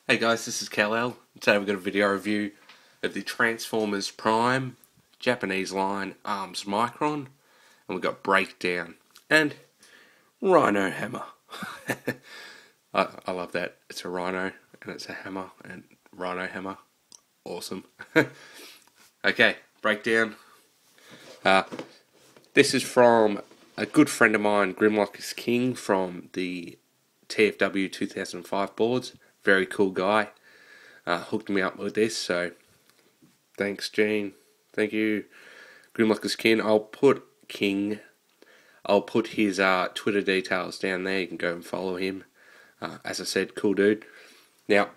Hey guys, this is Kal-El. Today we've got a video review of the Transformers Prime Japanese line arms Micron, and we've got Breakdown and Rhino Hammer. I love that. It's a rhino and it's a hammer, and Rhino Hammer. Awesome. Okay, Breakdown. This is from a good friend of mine, Grimlock is King, from the TFW 2005 boards. Very cool guy. Hooked me up with this, so thanks, Gene. Thank you, Grimlock is King. I'll put his Twitter details down there. You can go and follow him. As I said, cool dude. Now,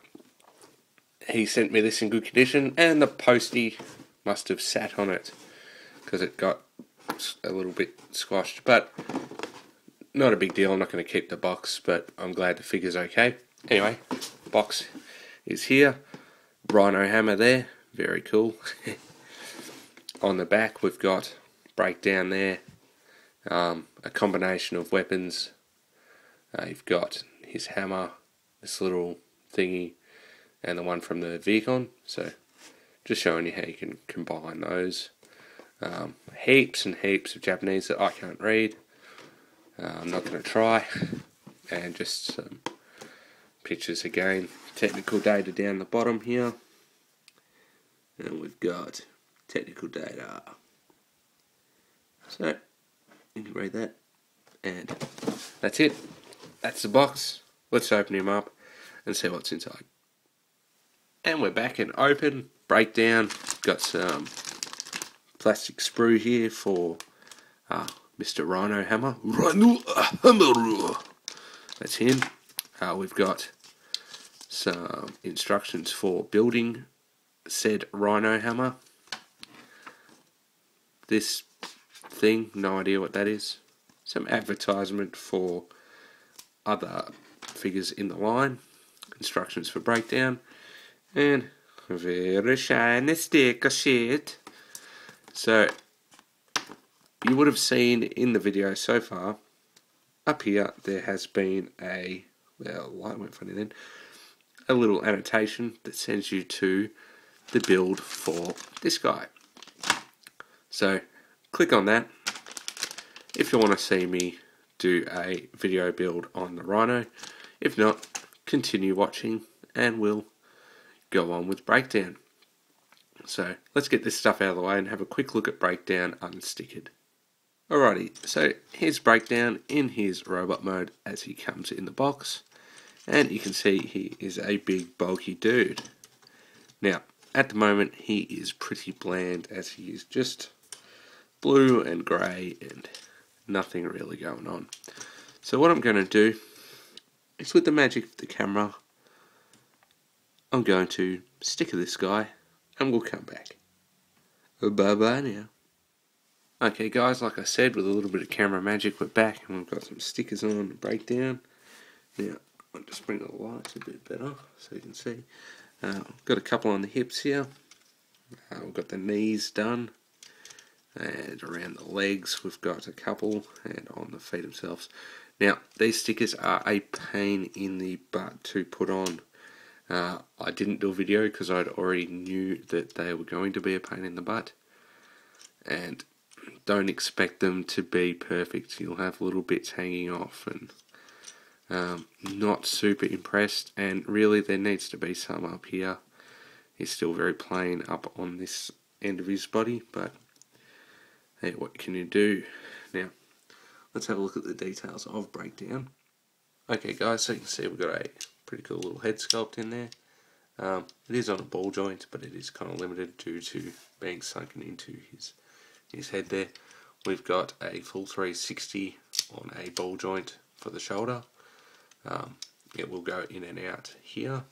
he sent me this in good condition, and the postie must have sat on it because it got a little bit squashed, but not a big deal. I'm not going to keep the box, but I'm glad the figure's okay. Anyway, box is here. Rhino Hammer there. Very cool. On the back we've got Breakdown there. A combination of weapons. You've got his hammer, this little thingy, and the one from the Micron. So just showing you how you can combine those. Heaps and heaps of Japanese that I can't read. I'm not going to try. And just some pictures again. Technical data down the bottom here. And we've got technical data. So, you can read that. And that's it. That's the box. Let's open him up and see what's inside. And we're back and open. Breakdown. Got some plastic sprue here for Mr. Rhino Hammer. Rhino Hammer. That's him. We've got some instructions for building said Rhino Hammer. This thing, no idea what that is. Some advertisement for other figures in the line. Instructions for Breakdown. And very shiny sticker shit. So, you would have seen in the video so far, up here there has been a, well, light went funny then, a little annotation that sends you to the build for this guy. So, click on that if you want to see me do a video build on the Rhino. If not, continue watching and we'll go on with Breakdown. So, let's get this stuff out of the way and have a quick look at Breakdown unstickered. Alrighty, so here's Breakdown in his robot mode as he comes in the box. And you can see he is a big bulky dude. Now, at the moment he is pretty bland as he is just blue and grey and nothing really going on. So what I'm going to do is, with the magic of the camera, I'm going to sticker this guy and we'll come back. Bye bye now. Okay guys, like I said, with a little bit of camera magic, we're back and we've got some stickers on the Breakdown. Now, I'll just bring the lights a bit better so you can see. Got a couple on the hips here. We've got the knees done. And around the legs we've got a couple, and on the feet themselves. Now, these stickers are a pain in the butt to put on. I didn't do a video because I'd already knew that they were going to be a pain in the butt. And don't expect them to be perfect. You'll have little bits hanging off and not super impressed, and really there needs to be some up here. He's still very plain up on this end of his body, but hey, what can you do? Now, let's have a look at the details of Breakdown. Okay guys, so you can see we've got a pretty cool little head sculpt in there. It is on a ball joint, but it is kind of limited due to being sunken into his head there. We've got a full 360 on a ball joint for the shoulder. It will go in and out here.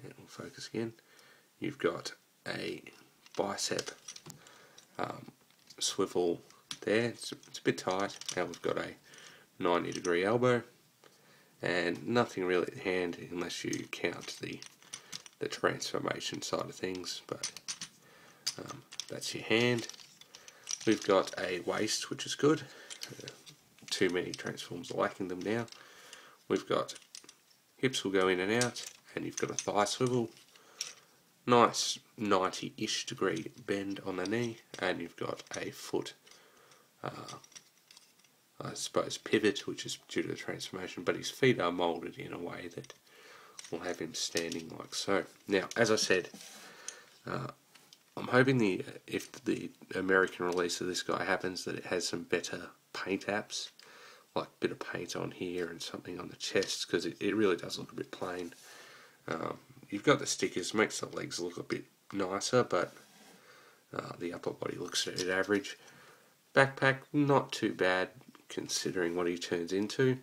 And we'll focus again. You've got a bicep swivel there. It's a bit tight. Now we've got a 90-degree elbow. And nothing really at hand unless you count the transformation side of things. But that's your hand. We've got a waist, which is good. Too many transforms are lacking them now. We've got hips will go in and out. and you've got a thigh swivel, nice 90-ish degree bend on the knee, and you've got a foot, I suppose, pivot, which is due to the transformation, but his feet are moulded in a way that will have him standing like so. Now, as I said, I'm hoping if the American release of this guy happens, that it has some better paint apps, like a bit of paint on here and something on the chest, because it really does look a bit plain. You've got the stickers, makes the legs look a bit nicer, but the upper body looks at average. Backpack, not too bad considering what he turns into.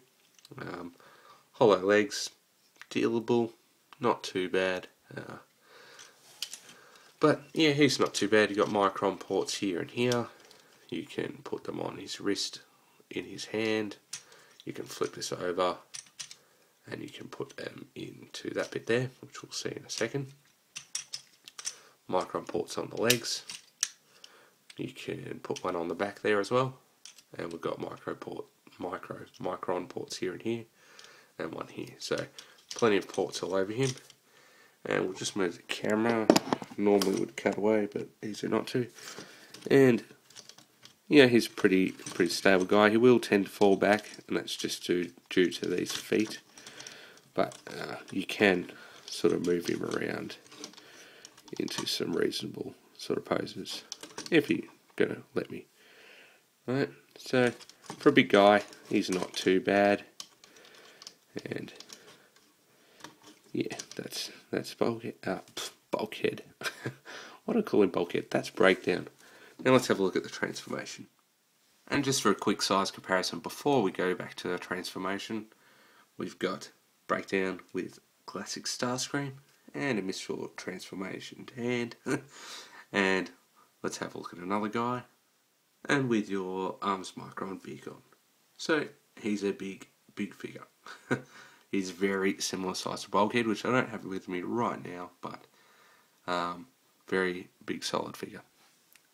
Hollow legs, dealable, not too bad. But yeah, he's not too bad. You've got Micron ports here and here. You can put them on his wrist, in his hand. You can flip this over and you can put them into that bit there, which we'll see in a second. Micron ports on the legs. You can put one on the back there as well. And we've got Micron ports here and here, and one here. So plenty of ports all over him. And we'll just move the camera. Normally would cut away, but easier not to. And yeah, he's a pretty stable guy. He will tend to fall back, and that's just due to these feet. But you can sort of move him around into some reasonable sort of poses, if you're gonna let me. Right, so for a big guy, he's not too bad. And yeah, that's bulkhead. Bulkhead. What do I call him, bulkhead? That's breakdown. Now let's have a look at the transformation. And just for a quick size comparison, before we go back to the transformation, we've got breakdown with classic Starscream and a mistral transformation to hand. And let's have a look at another guy, and with your arms Micron vehicle. So he's a big figure. He's very similar size to Bulkhead, which I don't have with me right now, but very big solid figure.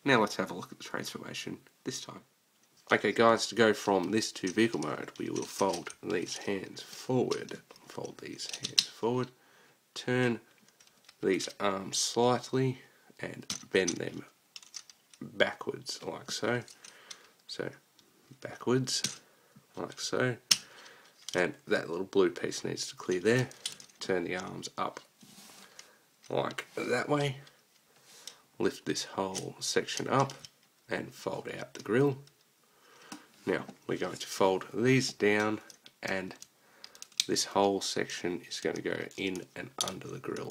Now let's have a look at the transformation this time. Okay guys, to go from this to vehicle mode, we will fold these hands forward, turn these arms slightly and bend them backwards like so. So backwards like so. And that little blue piece needs to clear there. Turn the arms up like that way. Lift this whole section up and fold out the grill. Now we're going to fold these down, and this whole section is going to go in and under the grill.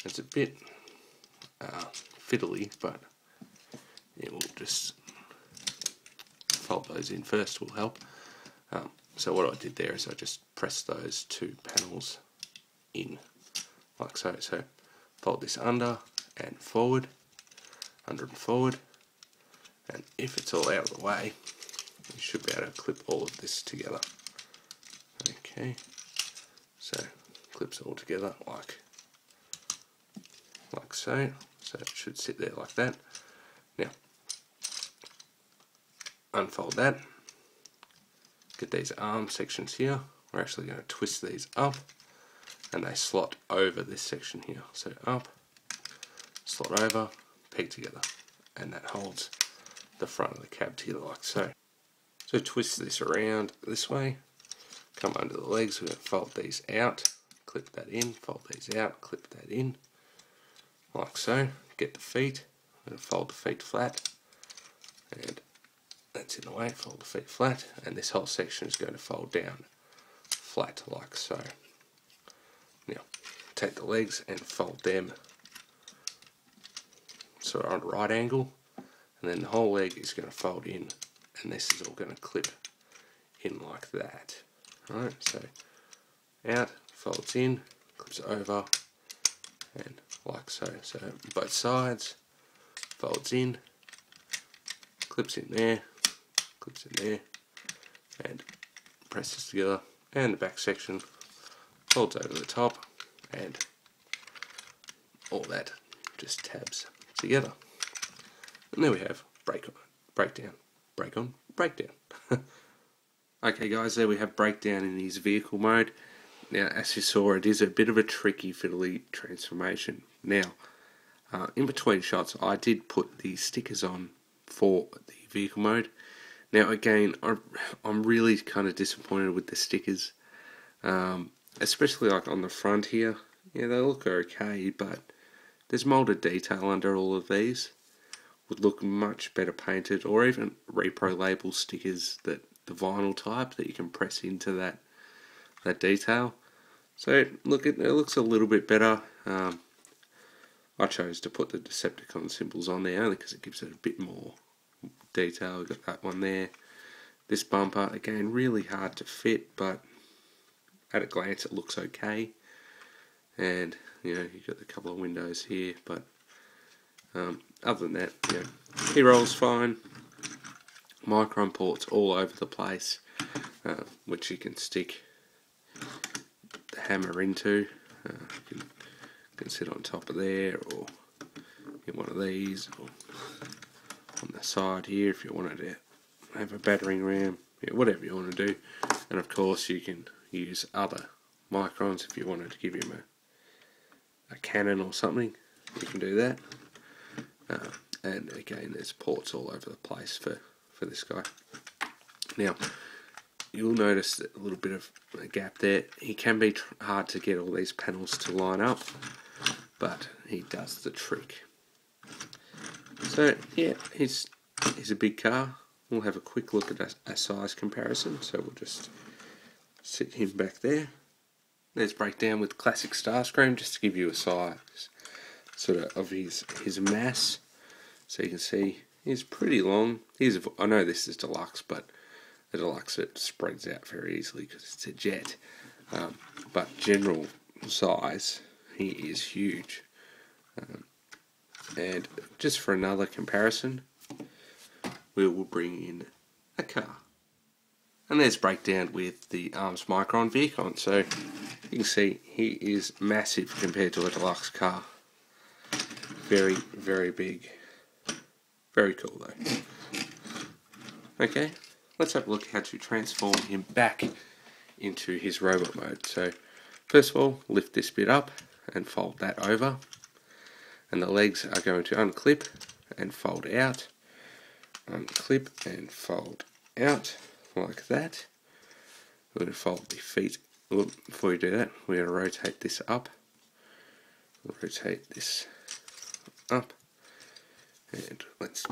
It's a bit fiddly, but it will just fold those in first will help. So what I did there is I just pressed those two panels in like so. So fold this under and forward, under and forward, and if it's all out of the way, you should be able to clip all of this together. Okay, so clips all together like so. So it should sit there like that. Now unfold that. Get these arm sections here. We're actually going to twist these up, and they slot over this section here. So up, slot over, peg together, and that holds the front of the cab together like so. So twist this around this way, come under the legs, we're going to fold these out, clip that in, fold these out, clip that in, like so. Get the feet, we're going to fold the feet flat, and that's in the way, fold the feet flat, and this whole section is going to fold down flat like so. Now take the legs and fold them sort of on a right angle, and then the whole leg is going to fold in, and this is all going to clip in like that. Alright, so out, folds in, clips over, and like so. So both sides, folds in, clips in there, and presses together, and the back section folds over the top, and all that just tabs together. And there we have breakdown. Okay guys, there we have breakdown in his vehicle mode. Now, as you saw, it is a bit of a tricky fiddly transformation. Now, in between shots, I did put the stickers on for the vehicle mode. Now, again, I'm really kind of disappointed with the stickers, especially like on the front here. Yeah, they look okay, but there's molded detail under all of these. Would look much better painted, or even repro label stickers, that the vinyl type that you can press into that detail. So look, it looks a little bit better. I chose to put the Decepticon symbols on there only because it gives it a bit more detail. We've got that one there. This bumper, again, really hard to fit, but at a glance it looks okay. And you know, you've got a couple of windows here, but other than that, you know, he rolls fine. Micron ports all over the place, which you can stick the hammer into. You can sit on top of there, or in one of these, or on the side here if you wanted to have a battering ram, yeah, whatever you want to do. And of course you can use other Microns if you wanted to give him a cannon or something, you can do that. And again, there's ports all over the place for this guy. Now, you'll notice a little bit of a gap there. He can be hard to get all these panels to line up, but he does the trick. So yeah, he's a big car. We'll have a quick look at a size comparison. So we'll just sit him back there. There's breakdown with classic Starscream, just to give you a size sort of his mass. So you can see he's pretty long. I know this is deluxe, but the deluxe, it spreads out very easily because it's a jet. But general size, he is huge. And just for another comparison, we will bring in a car. And there's breakdown with the ARMS Micron Vehicon. So you can see he is massive compared to a deluxe car. Very, very big. Very cool though. Okay, let's have a look how to transform him back into his robot mode. So first of all, lift this bit up and fold that over. And the legs are going to unclip and fold out. Unclip and fold out like that. We're going to fold the feet. Before we do that, we're going to rotate this up. Rotate this up. And let's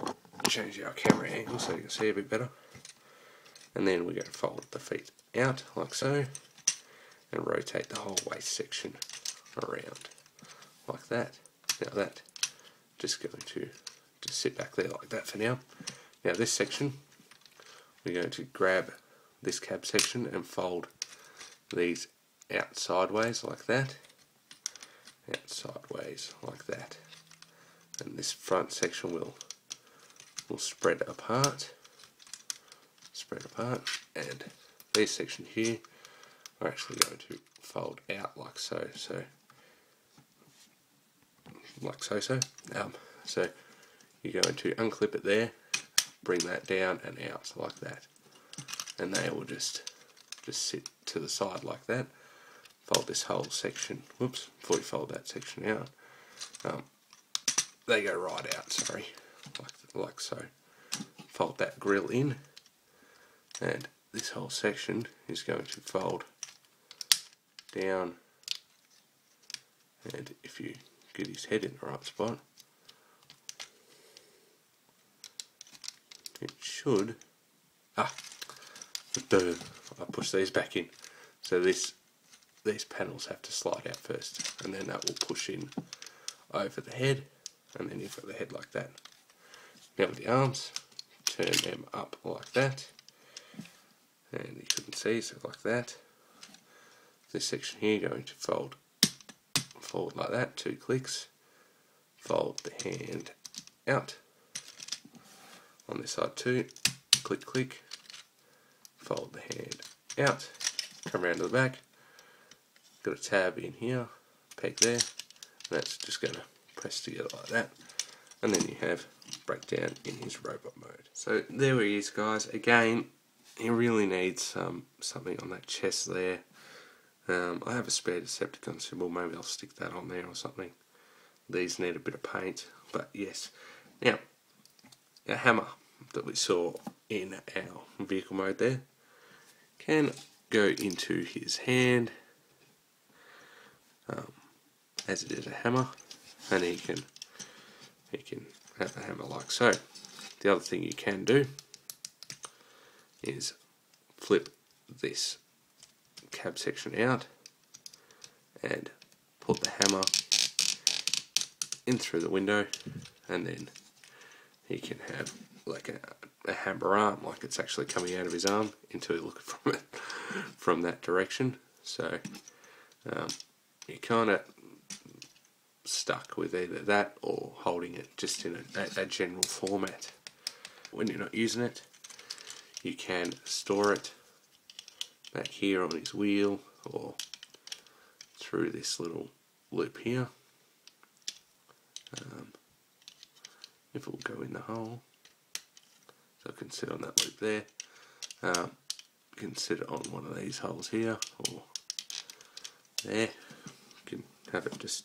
change our camera angle so you can see a bit better. And then we're going to fold the feet out like so, and rotate the whole waist section around like that. Now that, just going to just sit back there like that for now. Now this section, we're going to grab this cab section and fold these out sideways like that. Out sideways like that. And this front section will spread apart, and this section here are actually going to fold out like so, so you're going to unclip it there, bring that down and out like that, and they will just sit to the side like that. Fold this whole section, whoops, before you fold that section out, they go right out, sorry, like so. Fold that grill in, and this whole section is going to fold down, and if you get his head in the right spot, it should, I push these back in, so these panels have to slide out first, and then that will push in over the head, and then you've got the head like that. Now with the arms, turn them up like that, and you couldn't see, so like that. This section here going to fold forward like that, 2 clicks, fold the hand out. On this side too, click click, fold the hand out, come around to the back, got a tab in here, peg there, and that's just going to press together like that, and then you have breakdown in his robot mode. So there he is, guys. Again, he really needs something on that chest there. I have a spare Decepticon symbol, maybe I'll stick that on there or something. These need a bit of paint, but yes. Now, our hammer that we saw in our vehicle mode there can go into his hand as it is a hammer, and he can have the hammer like so. The other thing you can do is flip this cab section out and put the hammer in through the window, and then he can have like a hammer arm, like it's actually coming out of his arm until you look from it from that direction. So you're kind of stuck with either that or holding it just in a general format. When you're not using it, you can store it back here on his wheel or through this little loop here. If it will go in the hole, so it can sit on that loop there. You can sit it on one of these holes here or there. You can have it just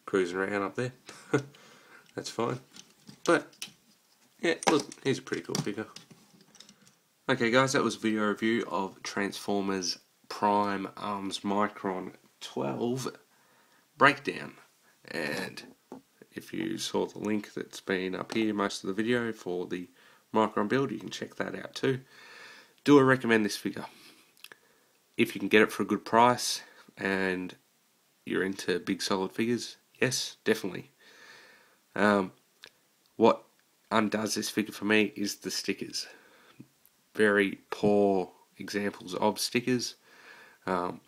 cruising around up there. That's fine. But yeah, look, he's a pretty cool figure. Okay guys, that was a video review of Transformers Prime Arms Micron 12 breakdown. And if you saw the link that's been up here most of the video for the Micron build, you can check that out too. Do I recommend this figure? If you can get it for a good price and you're into big solid figures, yes, definitely. What undoes this figure for me is the stickers. Very poor examples of stickers.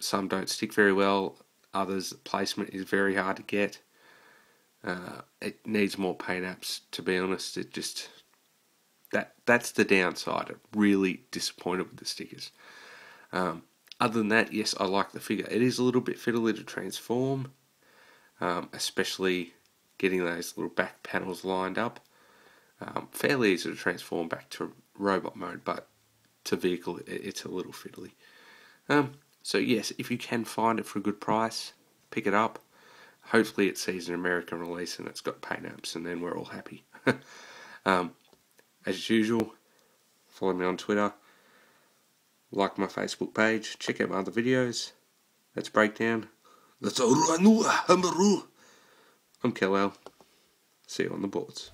Some don't stick very well, others placement is very hard to get. It needs more paint apps, to be honest. It just that's the downside. I'm really disappointed with the stickers. Other than that, yes, I like the figure. It is a little bit fiddly to transform, especially getting those little back panels lined up. Fairly easy to transform back to robot mode, but to vehicle it's a little fiddly. So yes, if you can find it for a good price, pick it up. Hopefully it sees an American release and it's got paint apps, and then we're all happy. As usual, follow me on Twitter, like my Facebook page, check out my other videos. That's Breakdown. That's I'm Kel-El. See you on the boards.